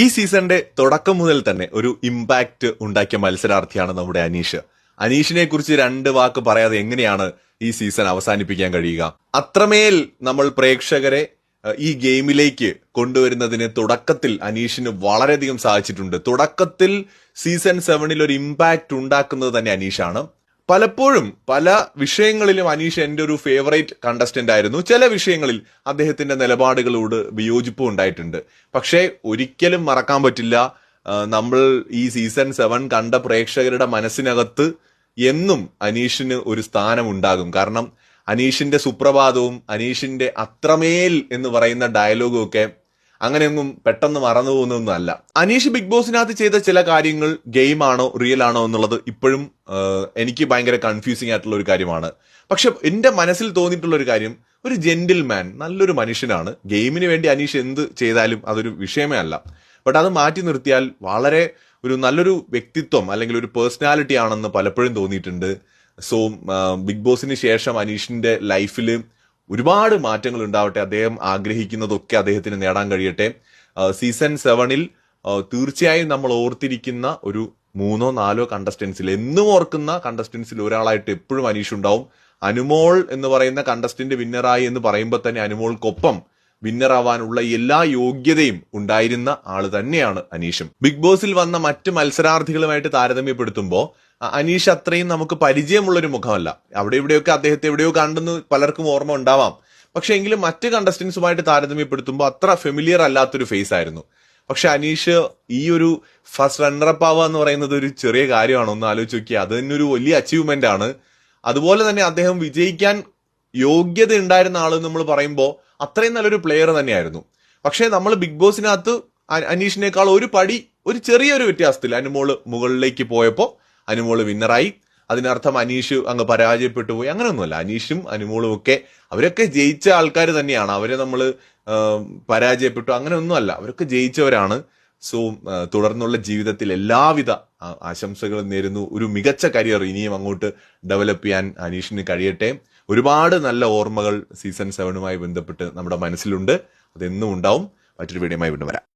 ഈ സീസണിന്റെ തുടക്കം മുതൽ തന്നെ ഒരു ഇമ്പാക്ട് ഉണ്ടാക്കിയ മത്സരാർത്ഥിയാണ് നമ്മുടെ അനീഷ്. അനീഷിനെ കുറിച്ച് രണ്ട് വാക്ക് പറയാതെ എങ്ങനെയാണ് ഈ സീസൺ അവസാനിപ്പിക്കാൻ കഴിയുക? അത്രമേൽ നമ്മൾ പ്രേക്ഷകരെ ഈ ഗെയിമിലേക്ക് കൊണ്ടുവരുന്നതിന് തുടക്കത്തിൽ അനീഷിന് വളരെയധികം സാധിച്ചിട്ടുണ്ട്. തുടക്കത്തിൽ സീസൺ 7 ഒരു ഇമ്പാക്ട് ഉണ്ടാക്കുന്നത് തന്നെ അനീഷാണ്. പലപ്പോഴും പല വിഷയങ്ങളിലും അനീഷ് എന്റെ ഒരു ഫേവറേറ്റ് കണ്ടസ്റ്റന്റ് ആയിരുന്നു. ചില വിഷയങ്ങളിൽ അദ്ദേഹത്തിന്റെ നിലപാടുകളോട് വിയോജിപ്പും ഉണ്ടായിട്ടുണ്ട്. പക്ഷേ ഒരിക്കലും മറക്കാൻ പറ്റില്ല, നമ്മൾ ഈ സീസൺ 7 കണ്ട പ്രേക്ഷകരുടെ മനസ്സിനകത്ത് എന്നും അനീഷിന് ഒരു സ്ഥാനം ഉണ്ടാകും. കാരണം അനീഷിന്റെ സുപ്രഭാതവും അനീഷിന്റെ അത്രമേൽ എന്ന് പറയുന്ന ഡയലോഗും ഒക്കെ അങ്ങനെയൊന്നും പെട്ടെന്ന് മറന്നു പോകുന്നൊന്നും അല്ല. അനീഷ് ബിഗ് ബോസിനകത്ത് ചെയ്ത ചില കാര്യങ്ങൾ ഗെയിം ആണോ റിയൽ ആണോ എന്നുള്ളത് ഇപ്പോഴും എനിക്ക് ഭയങ്കര കൺഫ്യൂസിംഗ് ആയിട്ടുള്ള ഒരു കാര്യമാണ്. പക്ഷെ എന്റെ മനസ്സിൽ തോന്നിയിട്ടുള്ള ഒരു കാര്യം, ഒരു ജെന്റിൽമാൻ, നല്ലൊരു മനുഷ്യനാണ്. ഗെയിമിന് വേണ്ടി അനീഷ് എന്ത് ചെയ്താലും അതൊരു വിഷയമേ അല്ല. ബട്ട് അത് മാറ്റി നിർത്തിയാൽ വളരെ ഒരു നല്ലൊരു വ്യക്തിത്വം അല്ലെങ്കിൽ ഒരു പേഴ്സണാലിറ്റി ആണെന്ന് പലപ്പോഴും തോന്നിയിട്ടുണ്ട്. സോ ബിഗ് ബോസിന് ശേഷം അനീഷിന്റെ ലൈഫിൽ ഒരുപാട് മാറ്റങ്ങൾ ഉണ്ടാവട്ടെ. അദ്ദേഹം ആഗ്രഹിക്കുന്നതൊക്കെ അദ്ദേഹത്തിന് നേടാൻ കഴിയട്ടെ. സീസൺ 7 തീർച്ചയായും നമ്മൾ ഓർത്തിരിക്കുന്ന ഒരു 3-4 കണ്ടസ്റ്റൻസിൽ, എന്നും ഓർക്കുന്ന കണ്ടസ്റ്റൻസിൽ ഒരാളായിട്ട് എപ്പോഴും അനീഷ് ഉണ്ടാവും. അനുമോൾ എന്ന് പറയുന്ന കണ്ടസ്റ്റന്റ് വിന്നറായി എന്ന് പറയുമ്പോൾ തന്നെ അനുമോൾക്കൊപ്പം വിന്നർ ആവാനുള്ള എല്ലാ യോഗ്യതയും ഉണ്ടായിരുന്ന ആള് തന്നെയാണ് അനീഷും. ബിഗ് ബോസിൽ വന്ന മറ്റ് മത്സരാർത്ഥികളുമായിട്ട് താരതമ്യപ്പെടുത്തുമ്പോൾ അനീഷ് അത്രയും നമുക്ക് പരിചയമുള്ളൊരു മുഖമല്ല. അവിടെ ഇവിടെയൊക്കെ അദ്ദേഹത്തെ എവിടെയോ കണ്ടെന്ന് പലർക്കും ഓർമ്മ ഉണ്ടാവാം. പക്ഷെ എങ്കിലും മറ്റ് കണ്ടസ്റ്റൻസുമായിട്ട് താരതമ്യപ്പെടുത്തുമ്പോൾ അത്ര ഫെമിലിയർ അല്ലാത്തൊരു ഫേസ് ആയിരുന്നു. പക്ഷെ അനീഷ് ഈ ഒരു ഫസ്റ്റ് റണ്ണറപ്പ് ആവുക എന്ന് പറയുന്നത് ഒരു ചെറിയ കാര്യമാണ്. ഒന്ന് ആലോചിച്ച് നോക്കിയാൽ അത് തന്നെ ഒരു വലിയ അച്ചീവ്മെന്റ് ആണ്. അതുപോലെ തന്നെ അദ്ദേഹം വിജയിക്കാൻ യോഗ്യത ഉണ്ടായിരുന്ന ആള് നമ്മൾ പറയുമ്പോൾ അത്രയും നല്ലൊരു പ്ലെയർ തന്നെയായിരുന്നു. പക്ഷെ നമ്മൾ ബിഗ് ബോസിനകത്ത് അനീഷിനേക്കാൾ ഒരു ചെറിയൊരു വ്യത്യാസത്തിൽ അനുമോള് മുകളിലേക്ക് പോയപ്പോൾ അനുമോള് വിന്നറായി. അതിനർത്ഥം അനീഷ് അങ്ങ് പരാജയപ്പെട്ടു പോയി, അങ്ങനെയൊന്നുമല്ല. അനീഷും അനുമോളും ഒക്കെ അവരൊക്കെ ജയിച്ച ആൾക്കാർ തന്നെയാണ്. അവരെ നമ്മൾ പരാജയപ്പെട്ടു അങ്ങനെയൊന്നുമല്ല, അവരൊക്കെ ജയിച്ചവരാണ്. സോ തുടർന്നുള്ള ജീവിതത്തിൽ എല്ലാവിധ ആശംസകളും നേരുന്നു. ഒരു മികച്ച കരിയർ ഇനിയും അങ്ങോട്ട് ഡെവലപ്പ് ചെയ്യാൻ അനീഷിന് കഴിയട്ടെ. ഒരുപാട് നല്ല ഓർമ്മകൾ സീസൺ 7 ബന്ധപ്പെട്ട് നമ്മുടെ മനസ്സിലുണ്ട്. അതെന്നും ഉണ്ടാവും. മറ്റൊരു വീഡിയോയുമായി വീണ്ടും വരാം.